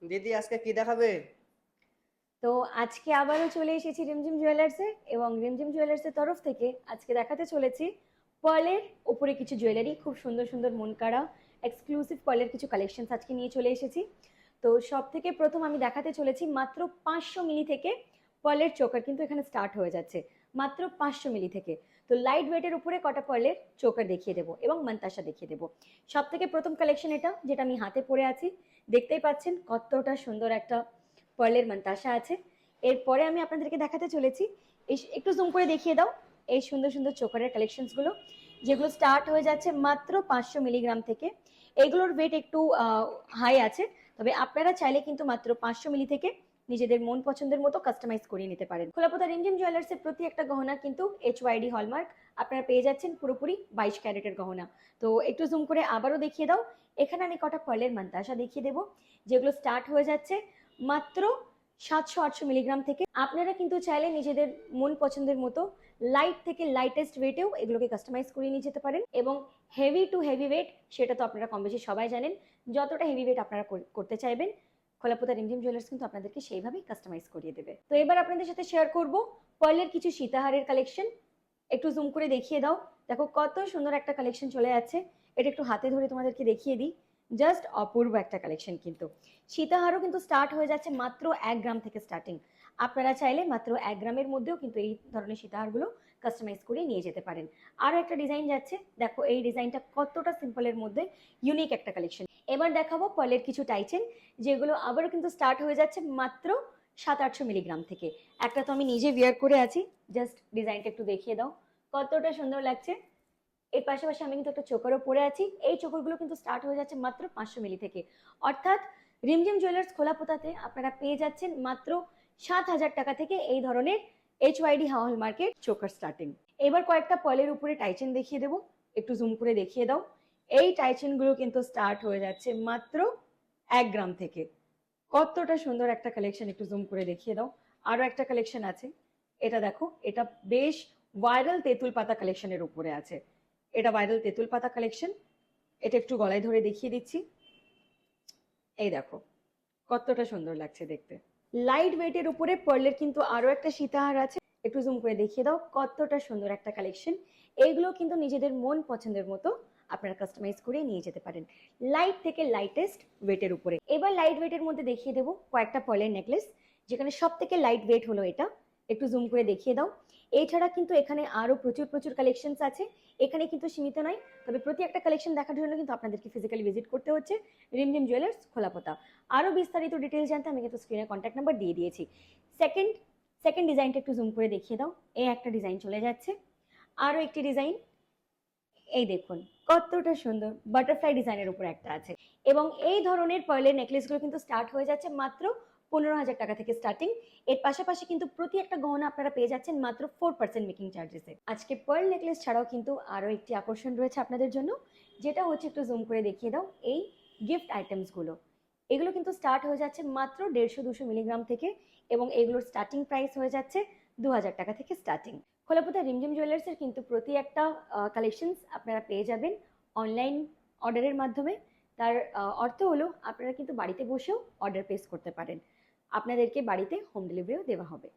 দিদি আজকে কি দেখাবে? তো আজকে আবারও চলে এসেছি রিমঝিম জুয়েলার্সে এবং রিমঝিম জুয়েলার্সের তরফ থেকে আজকে দেখাতে চলেছি পার্লের উপরে কিছু জুয়েলারি, খুব সুন্দর সুন্দর মন কাড়া এক্সক্লুসিভ পার্লের কিছু কালেকশনস আজকে নিয়ে চলে এসেছি। তো সব থেকে প্রথম আমি দেখাতে চলেছি মাত্র 500 মিলি থেকে পার্লের চোকার কিন্তু এখানে স্টার্ট হয়ে যাচ্ছে, মাত্র 500 মিলি থেকে। তো লাইট ওয়েটের উপরে কটা পার্লের চোকার দেখিয়ে দেবো এবং মান্তাসা দেখিয়ে দেবো। সব থেকে প্রথম কালেকশন এটা, যেটা আমি হাতে পরে আছি, দেখতেই পাচ্ছেন কতটা সুন্দর একটা পার্লের মান্তাসা আছে। এরপরে আমি আপনাদেরকে দেখাতে চলেছি, একটু জুম করে দেখিয়ে দাও এই সুন্দর সুন্দর চোকারের কালেকশনস গুলো, যেগুলো স্টার্ট হয়ে যাচ্ছে মাত্র 500 মিলিগ্রাম থেকে। এগুলোর ওয়েট একটু হাই আছে, তবে আপনারা চাইলে কিন্তু মাত্র 500 মিলি থেকে নিজেদের মন পছন্দের মতো কাস্টমাইজ করিয়ে নিতে পারেন। খোলাপোতা রিমঝিম জুয়েলার্সের প্রতি একটা গহনা কিন্তু HYD হলমার্ক, আপনারা পেয়ে যাচ্ছেন পুরোপুরি 22 ক্যারেটের গহনা। তো একটু জুম করে আবারও দেখিয়ে দাও, এখানে আমি কটা পার্লের মান্তাসা দেখিয়ে দেবো, যেগুলো স্টার্ট হয়ে যাচ্ছে মাত্র 700-800 মিলিগ্রাম থেকে। আপনারা কিন্তু চাইলে নিজেদের মন পছন্দের মতো লাইট থেকে লাইটেস্ট ওয়েটেও এগুলোকে কাস্টমাইজ করিয়ে নিয়ে যেতে পারেন। এবং হেভি টু হেভি ওয়েট, সেটা তো আপনারা কম বেশি সবাই জানেন, যতটা হেভি ওয়েট আপনারা করতে চাইবেন খোলাপোতা রিমঝিম জুয়েলার্স কিন্তু আপনাদেরকে সেইভাবেই কাস্টমাইজ করিয়ে দেবে। তো এবার আপনাদের সাথে শেয়ার করব পার্লের কিছু সীতাহারের কালেকশন। একটু জুম করে দেখিয়ে দাও, দেখো কত সুন্দর একটা কালেকশন চলে যাচ্ছে। এটা একটু হাতে ধরে তোমাদেরকে দেখিয়ে দিই, জাস্ট অপূর্ব একটা কালেকশন। কিন্তু সীতাহারও কিন্তু স্টার্ট হয়ে যাচ্ছে মাত্র 1 গ্রাম থেকে স্টার্টিং। আপনারা চাইলে মাত্র 1 গ্রামের মধ্যেও কিন্তু এই ধরনের সীতাহারগুলো কাস্টমাইজ করে নিয়ে যেতে পারেন। আরও একটা ডিজাইন যাচ্ছে, দেখো এই ডিজাইনটা কতটা সিম্পলের মধ্যে ইউনিক একটা কালেকশন। এবার দেখাবো পার্লের কিছু টাইটেন, যেগুলো আবারও কিন্তু স্টার্ট হয়ে যাচ্ছে মাত্র 700-800 মিলিগ্রাম থেকে। একটা তো আমি নিজে ওয়্যার করে আছি, জাস্ট ডিজাইনটা একটু দেখিয়ে দাও কতটা সুন্দর লাগছে। এর পাশাপাশি আমি কিন্তু একটা চোকারও পরে আছি, এই চোকারগুলো কিন্তু স্টার্ট হয়ে যাচ্ছে মাত্র 500 মিলি থেকে। অর্থাৎ রিমঝিম জুয়েলার্স খোলাপোতাতে আপনারা পেয়ে যাচ্ছেন মাত্র 7,000 টাকা থেকে এই ধরনের HYD হলমার্কের চোকার স্টার্টিং। এবার কয়েকটা পার্লের উপরে টাইচেন দেখিয়ে দেবো, একটু জুম করে দেখিয়ে দাও। এই টাইচেন গুলো কিন্তু স্টার্ট হয়ে যাচ্ছে মাত্র 1 গ্রাম থেকে। কতটা সুন্দর একটা কালেকশন, একটু জুম করে দেখিয়ে দাও। আরো একটা কালেকশন আছে, এটা দেখো, এটা বেশ ভাইরাল তেঁতুল পাতা কালেকশনের উপরে আছে। এটা ভাইরাল তেঁতুল পাতা কালেকশন, এটা একটু গলায় ধরে দেখিয়ে দিচ্ছি। এই দেখো কতটা সুন্দর লাগছে দেখতে। লাইট ওয়েটের উপরে পার্লের কিন্তু আরো একটা সীতাহার আছে, একটু জুম করে দেখিয়ে দাও কতটা সুন্দর একটা কালেকশন। এইগুলো কিন্তু নিজেদের মন পছন্দের মতো আপনারা কাস্টমাইজ করে নিয়ে যেতে পারেন লাইট থেকে লাইটেস্ট ওয়েটের উপরে। এবার লাইট ওয়েটের মধ্যে দেখিয়ে দেবো কয়েকটা পার্লের নেকলেস, যেখানে সব থেকে লাইট ওয়েট হলো এটা। একটু জুম করে দেখিয়ে দাও। এছাড়া কিন্তু এখানে আরো প্রচুর প্রচুর কালেকশনস আছে, এখানে কিন্তু সীমিত নয়, তবে প্রতি একটা কালেকশন দেখার জন্য কিন্তু আপনাদেরকে ফিজিক্যালি ভিজিট করতে হচ্ছে রিমঝিম জুয়েলার্স খোলাপোতা। আরো বিস্তারিত ডিটেলস জানতে আমি কিন্তু স্ক্রিনে কন্ট্যাক্ট নাম্বার দিয়ে দিয়েছি। সেকেন্ড সেকেন্ড ডিজাইনটা একটু জুম করে দেখিয়ে দাও, এই একটা ডিজাইন চলে যাচ্ছে। আরো একটি ডিজাইন, এই দেখুন কতটা সুন্দর বাটারফ্লাই ডিজাইনের উপর একটা আছে। এবং এই ধরনের পার্লের নেকলেসগুলো কিন্তু স্টার্ট হয়ে যাচ্ছে মাত্র 15,000 টাকা থেকে স্টার্টিং। এর পাশাপাশি কিন্তু প্রতি একটা গহনা আপনারা পেয়ে যাচ্ছেন মাত্র 4% মেকিং চার্জেসে। আজকে পার্ল নেকলেস ছাড়াও কিন্তু আরো একটি আকর্ষণ রয়েছে আপনাদের জন্য, যেটা হচ্ছে, একটু জুম করে দেখিয়ে দাও, এই গিফট আইটেমসগুলো। এগুলো কিন্তু স্টার্ট হয়ে যাচ্ছে মাত্র 150-200 মিলিগ্রাম থেকে, এবং এগুলোর স্টার্টিং প্রাইস হয়ে যাচ্ছে 2,000 টাকা থেকে স্টার্টিং। খোলাপোতা রিমঝিম জুয়েলার্সের কিন্তু প্রতি একটা কালেকশনস আপনারা পেয়ে যাবেন অনলাইন অর্ডারের মাধ্যমে। তার অর্থ হলো আপনারা কিন্তু বাড়িতে বসেও অর্ডার প্লেস করতে পারেন, আপনাদেরকে বাড়িতে হোম ডেলিভারিও দেওয়া হবে।